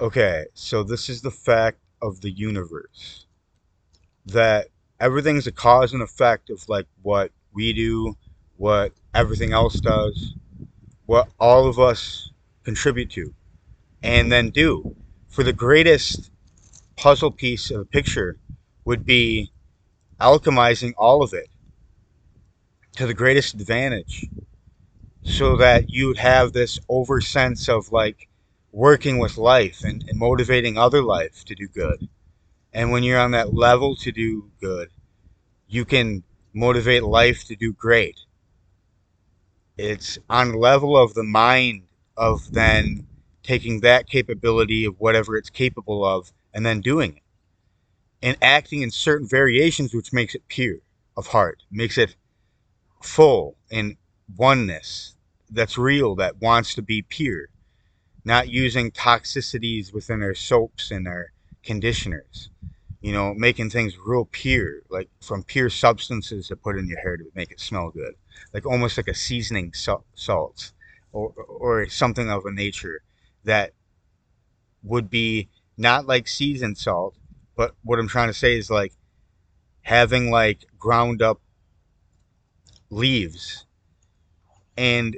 Okay, so this is the fact of the universe that everything's a cause and effect of like what we do, what everything else does, what all of us contribute to and then do. For the greatest puzzle piece of a picture would be alchemizing all of it to the greatest advantage so that you would have this over sense of like working with life and motivating other life to do good. And when you're on that level to do good, you can motivate life to do great. It's on the level of the mind of then taking that capability of whatever it's capable of and then doing it and acting in certain variations, which makes it pure of heart, makes it full in oneness that's real, that wants to be pure, not using toxicities within our soaps and our conditioners. Making things real pure, like from pure substances to put in your hair to make it smell good, like almost like a seasoning salt or something of a nature that would be not like seasoned salt, but what I'm trying to say is like having like ground up leaves and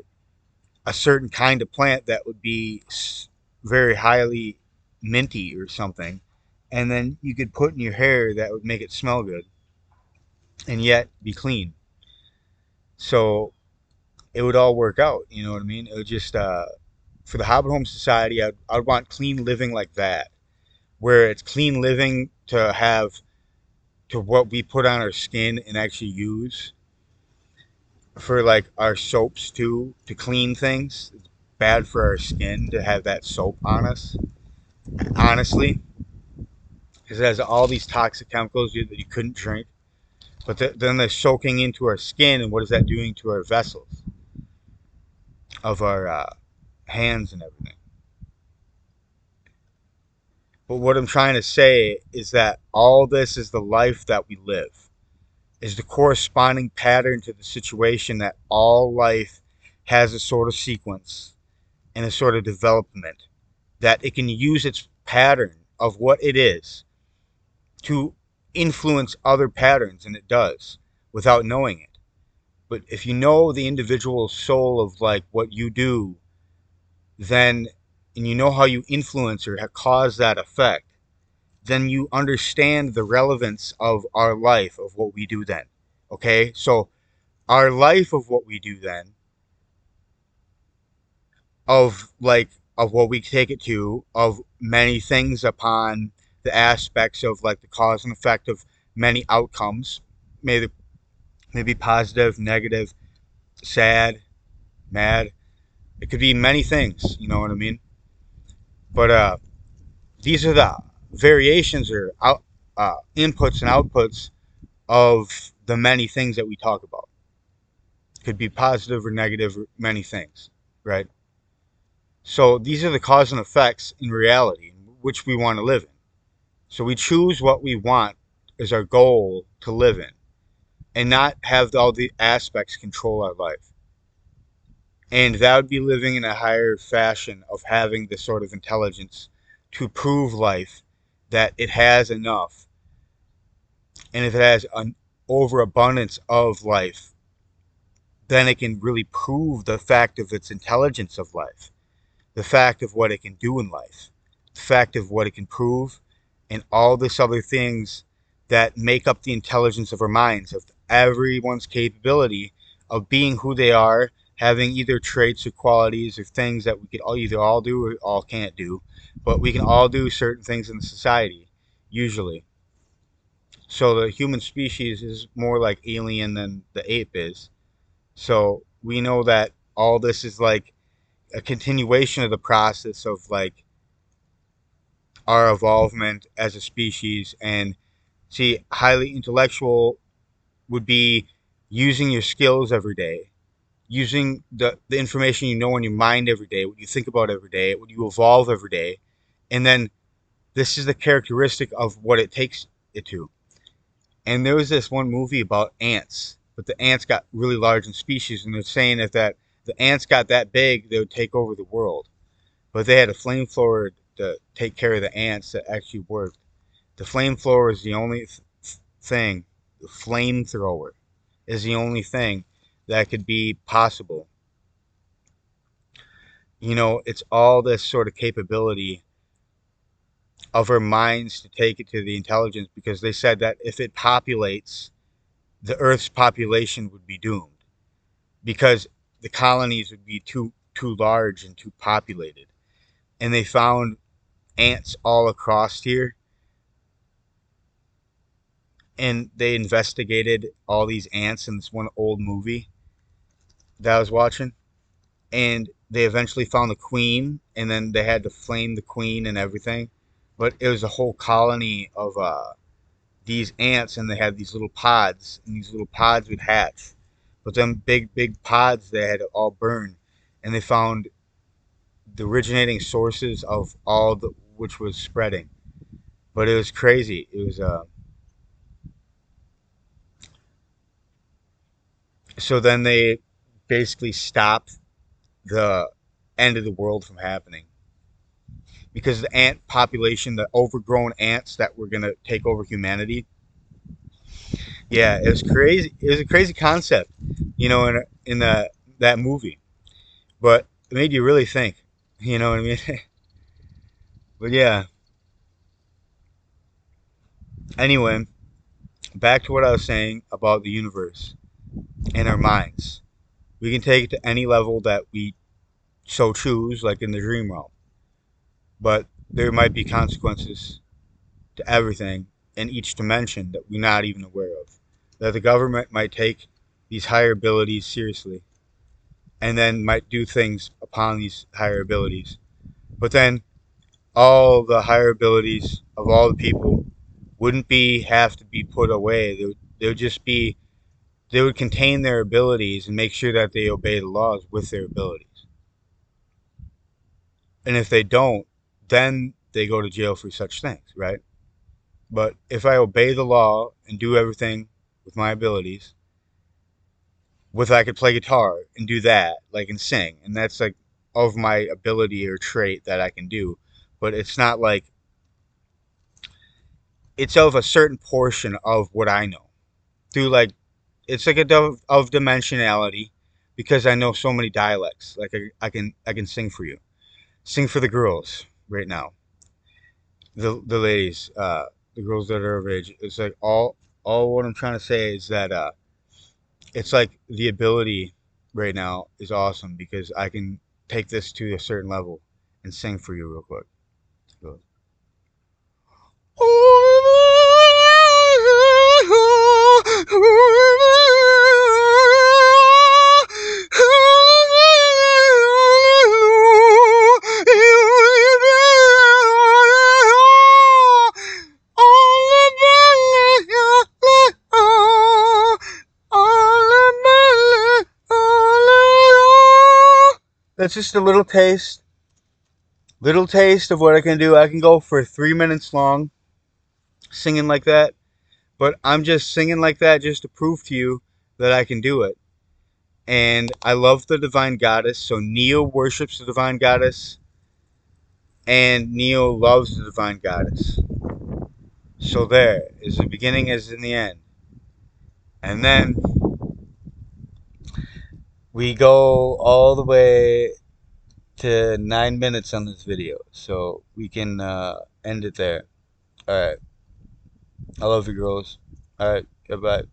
a certain kind of plant that would be very highly minty or something, and then you could put in your hair that would make it smell good and yet be clean. So it would all work out. You know what I mean? It would just for the Hobbit Home Society, I'd want clean living like that, where it's clean living to have to what we put on our skin and actually use for like our soaps too to clean things. It's bad for our skin to have that soap on us, honestly, because it has all these toxic chemicals that you couldn't drink. But then they're soaking into our skin, and what is that doing to our vessels of our hands and everything? But what I'm trying to say is that all this is the life that we live, is the corresponding pattern to the situation that all life has a sort of sequence and a sort of development that it can use its pattern of what it is to influence other patterns, and it does without knowing it. But if you know the individual soul of like what you do, then and you know how you influence or cause that effect, then you understand the relevance of our life of what we do then. Okay? So our life of what we do then, of like of what we take it to, of many things upon the aspects of like the cause and effect of many outcomes, maybe maybe positive, negative, sad, mad. It could be many things, you know what I mean? But these are the variations or inputs and outputs of the many things that we talk about. Could be positive or negative, or many things, right? So these are the cause and effects in reality, which we want to live in. So we choose what we want as our goal to live in, and not have all the aspects control our life. And that would be living in a higher fashion of having the sort of intelligence to prove life that it has enough, and if it has an overabundance of life, then it can really prove the fact of its intelligence of life, the fact of what it can do in life, the fact of what it can prove, and all this other things that make up the intelligence of our minds, of everyone's capability of being who they are, having either traits or qualities or things that we could all either all do or all can't do, but we can all do certain things in society, usually. So the human species is more like alien than the ape is. So we know that all this is like a continuation of the process of like our evolvement as a species. And see, highly intellectual would be using your skills every day, using the information you know in your mind every day, what you think about every day, what you evolve every day. And then this is the characteristic of what it takes it to. And there was this one movie about ants, but the ants got really large in species, and they're saying that the ants got that big, they would take over the world. But they had a flamethrower to take care of the ants that actually worked. The flamethrower is the only thing. The flamethrower is the only thing that could be possible. It's all this sort of capability of our minds to take it to the intelligence, because they said that if it populates, the Earth's population would be doomed because the colonies would be too large and too populated. And they found ants all across here, and they investigated all these ants in this one old movie that I was watching, and they eventually found the queen, and then they had to flame the queen and everything. But it was a whole colony of these ants, and they had these little pods, and these little pods would hatch. But them big pods, they had all burned, and they found the originating sources of all the which was spreading. But it was crazy. It was so then they basically stopped the end of the world from happening because the ant population, the overgrown ants that were gonna take over humanity. Yeah, it was crazy. It was a crazy concept, in that movie. But it made you really think. You know what I mean? But yeah. Anyway, back to what I was saying about the universe and our minds. We can take it to any level that we so choose, like in the dream realm. But there might be consequences to everything in each dimension that we're not even aware of. That the government might take these higher abilities seriously and then might do things upon these higher abilities. But then all the higher abilities of all the people wouldn't be have to be put away. They would just be they would contain their abilities and make sure that they obey the laws with their abilities. And if they don't, then they go to jail for such things, right? But if I obey the law and do everything with my abilities, with I could play guitar and do that, like and sing, and that's like of my ability or trait that I can do. But it's not like it's of a certain portion of what I know. Through like it's like of dimensionality because I know so many dialects. Like I can sing for you, sing for the girls right now, the ladies, the girls that are of age. It's like all what I'm trying to say is that it's like the ability right now is awesome because I can take this to a certain level and sing for you real quick. So, that's just a little taste of what I can do. I can go for 3 minutes long singing like that, but I'm just singing like that just to prove to you that I can do it. And I love the divine goddess, so Neo worships the divine goddess, and Neo loves the divine goddess. So there is the beginning as in the end. And then we go all the way to 9 minutes on this video, so we can end it there. All right. I love you, girls. All right. Goodbye.